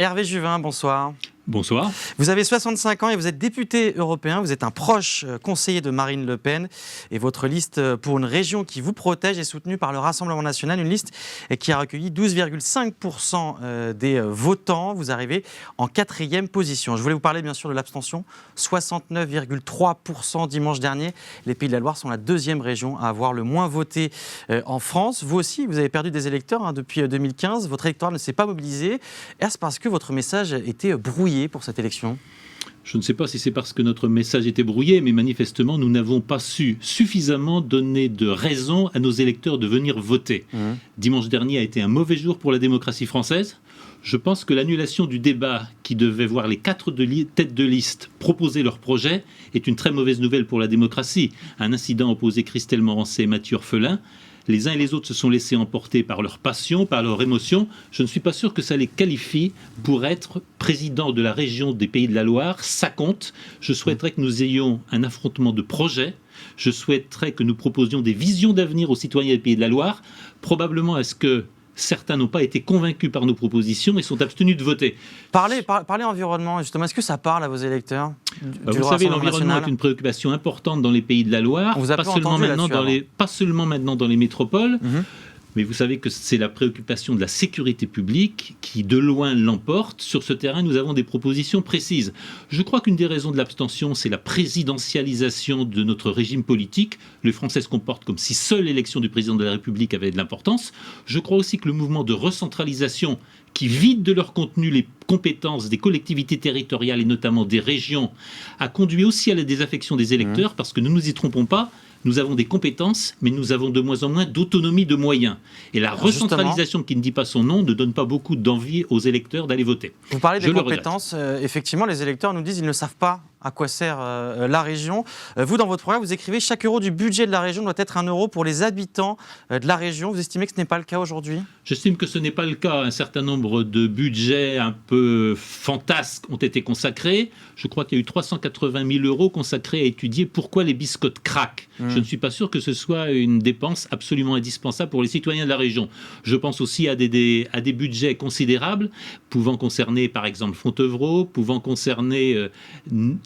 Hervé Juvin, bonsoir. Bonsoir. Vous avez 65 ans et vous êtes député européen. Vous êtes un proche conseiller de Marine Le Pen. Et votre liste pour une région qui vous protège est soutenue par le Rassemblement national. Une liste qui a recueilli 12,5% des votants. Vous arrivez en 4e position. Je voulais vous parler bien sûr de l'abstention. 69,3% dimanche dernier. Les Pays de la Loire sont la 2e région à avoir le moins voté en France. Vous aussi, vous avez perdu des électeurs depuis 2015. Votre électorat ne s'est pas mobilisé. Est-ce parce que votre message était brouillé pour cette élection ? Je ne sais pas si c'est parce que notre message était brouillé, mais manifestement, nous n'avons pas su suffisamment donner de raison à nos électeurs de venir voter. Dimanche dernier a été un mauvais jour pour la démocratie française. Je pense que l'annulation du débat qui devait voir les 4 têtes de liste proposer leur projet est une très mauvaise nouvelle pour la démocratie. Un incident opposé Christelle Morancé et Mathieu Orphelin. Les uns et les autres se sont laissés emporter par leur passion, par leur émotion. Je ne suis pas sûr que ça les qualifie pour être président de la région des Pays de la Loire. Ça compte. Je souhaiterais que nous ayons un affrontement de projets. Je souhaiterais que nous proposions des visions d'avenir aux citoyens des Pays de la Loire. Probablement, est-ce que certains n'ont pas été convaincus par nos propositions et sont abstenus de voter. Parlez environnement, justement. Est-ce que ça parle à vos électeurs Vous savez, l'environnement est une préoccupation importante dans les Pays de la Loire, pas seulement maintenant dans les métropoles, mais vous savez que c'est la préoccupation de la sécurité publique qui, de loin, l'emporte. Sur ce terrain, nous avons des propositions précises. Je crois qu'une des raisons de l'abstention, c'est la présidentialisation de notre régime politique. Les Français se comportent comme si seule l'élection du président de la République avait de l'importance. Je crois aussi que le mouvement de recentralisation qui vide de leur contenu les compétences des collectivités territoriales et notamment des régions, a conduit aussi à la désaffection des électeurs, parce que ne nous y trompons pas, nous avons des compétences, mais nous avons de moins en moins d'autonomie de moyens. Et la recentralisation qui ne dit pas son nom ne donne pas beaucoup d'envie aux électeurs d'aller voter. Vous parlez des compétences, effectivement, les électeurs nous disent qu'ils ne savent pas à quoi sert la région. Vous, dans votre programme, vous écrivez « Chaque euro du budget de la région doit être 1 euro pour les habitants de la région ». Vous estimez que ce n'est pas le cas aujourd'hui ? J'estime que ce n'est pas le cas. Un certain nombre de budgets un peu fantasques ont été consacrés. Je crois qu'il y a eu 380 000 euros consacrés à étudier pourquoi les biscottes craquent. Je ne suis pas sûr que ce soit une dépense absolument indispensable pour les citoyens de la région. Je pense aussi à des budgets considérables, pouvant concerner par exemple Fontevraud, pouvant concerner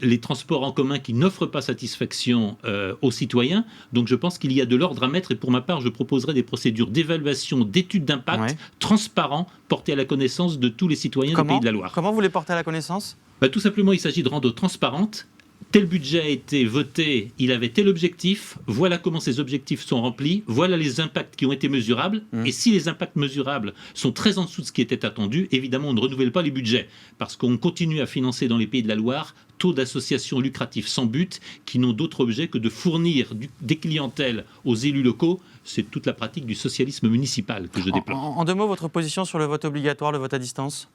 les transports en commun qui n'offrent pas satisfaction aux citoyens. Donc je pense qu'il y a de l'ordre à mettre, et pour ma part, je proposerai des procédures d'évaluation, d'études d'impact transparents, portées à la connaissance de tous les citoyens du Pays de la Loire. Comment vous les portez à la connaissance ? Tout simplement, il s'agit de rendre transparentes. Tel budget a été voté, il avait tel objectif, voilà comment ces objectifs sont remplis, voilà les impacts qui ont été mesurables, et si les impacts mesurables sont très en dessous de ce qui était attendu, évidemment on ne renouvelle pas les budgets, parce qu'on continue à financer dans les Pays de la Loire taux d'associations lucratives sans but, qui n'ont d'autre objet que de fournir des clientèles aux élus locaux. C'est toute la pratique du socialisme municipal que je déplore. En 2 mots, votre position sur le vote obligatoire, le vote à distance ?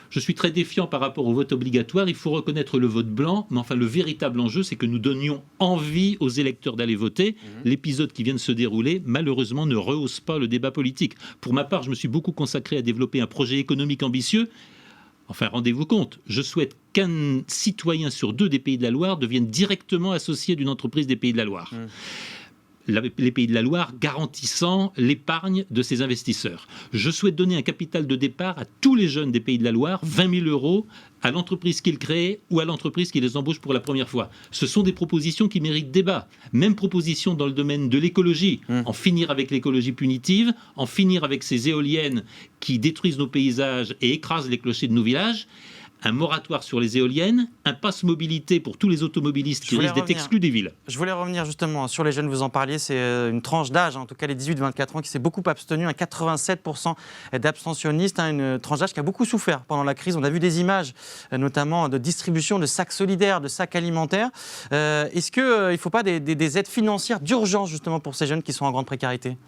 Je suis très défiant par rapport au vote obligatoire. Il faut reconnaître le vote blanc, mais enfin le véritable enjeu, c'est que nous donnions envie aux électeurs d'aller voter. L'épisode qui vient de se dérouler, malheureusement, ne rehausse pas le débat politique. Pour ma part, je me suis beaucoup consacré à développer un projet économique ambitieux. Enfin, rendez-vous compte, je souhaite qu'un citoyen sur 2 des Pays de la Loire devienne directement associé d'une entreprise des Pays de la Loire. Les Pays de la Loire garantissant l'épargne de ces investisseurs. Je souhaite donner un capital de départ à tous les jeunes des Pays de la Loire, 20 000 euros, à l'entreprise qu'ils créent ou à l'entreprise qui les embauche pour la première fois. Ce sont des propositions qui méritent débat. Même proposition dans le domaine de l'écologie. En finir avec l'écologie punitive, en finir avec ces éoliennes qui détruisent nos paysages et écrasent les clochers de nos villages. Un moratoire sur les éoliennes, un pass mobilité pour tous les automobilistes qui risquent d'être exclus des villes. Je voulais revenir justement sur les jeunes, vous en parliez, c'est une tranche d'âge, en tout cas les 18-24 ans, qui s'est beaucoup abstenue, 87% d'abstentionnistes, une tranche d'âge qui a beaucoup souffert pendant la crise. On a vu des images, notamment de distribution de sacs solidaires, de sacs alimentaires. Est-ce qu'il ne faut pas des aides financières d'urgence justement pour ces jeunes qui sont en grande précarité ?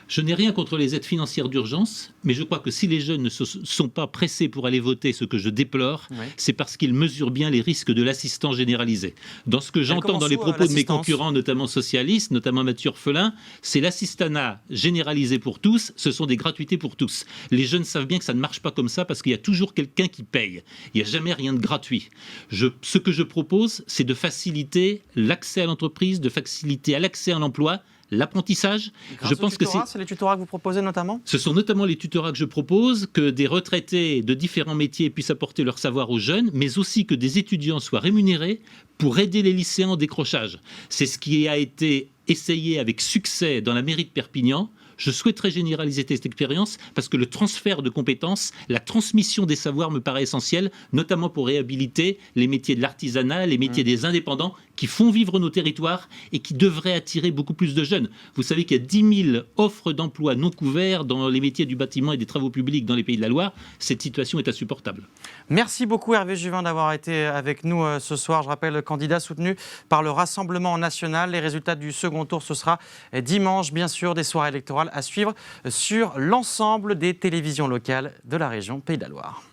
Je n'ai rien contre les aides financières d'urgence, mais je crois que si les jeunes ne sont pas pressés pour aller voter, ce que je déplore, c'est parce qu'ils mesurent bien les risques de l'assistance généralisée. Dans ce que j'entends dans les propos de mes concurrents, notamment socialistes, notamment Mathieu Orphelin, c'est l'assistanat généralisé pour tous, ce sont des gratuités pour tous. Les jeunes savent bien que ça ne marche pas comme ça parce qu'il y a toujours quelqu'un qui paye. Il n'y a jamais rien de gratuit. Ce que je propose, c'est de faciliter l'accès à l'entreprise, de faciliter l'accès à l'emploi, l'apprentissage. Je pense que c'est les tutorats que vous proposez notamment. Ce sont notamment les tutorats que je propose, que des retraités de différents métiers puissent apporter leur savoir aux jeunes, mais aussi que des étudiants soient rémunérés pour aider les lycéens en décrochage. C'est ce qui a été essayé avec succès dans la mairie de Perpignan. Je souhaiterais généraliser cette expérience parce que le transfert de compétences, la transmission des savoirs me paraît essentiel, notamment pour réhabiliter les métiers de l'artisanat, les métiers des indépendants qui font vivre nos territoires et qui devraient attirer beaucoup plus de jeunes. Vous savez qu'il y a 10 000 offres d'emploi non couverts dans les métiers du bâtiment et des travaux publics dans les Pays de la Loire. Cette situation est insupportable. Merci beaucoup Hervé Juvin d'avoir été avec nous ce soir. Je rappelle, candidat soutenu par le Rassemblement national. Les résultats du second tour, ce sera dimanche, bien sûr, des soirées électorales à suivre sur l'ensemble des télévisions locales de la région Pays de la Loire.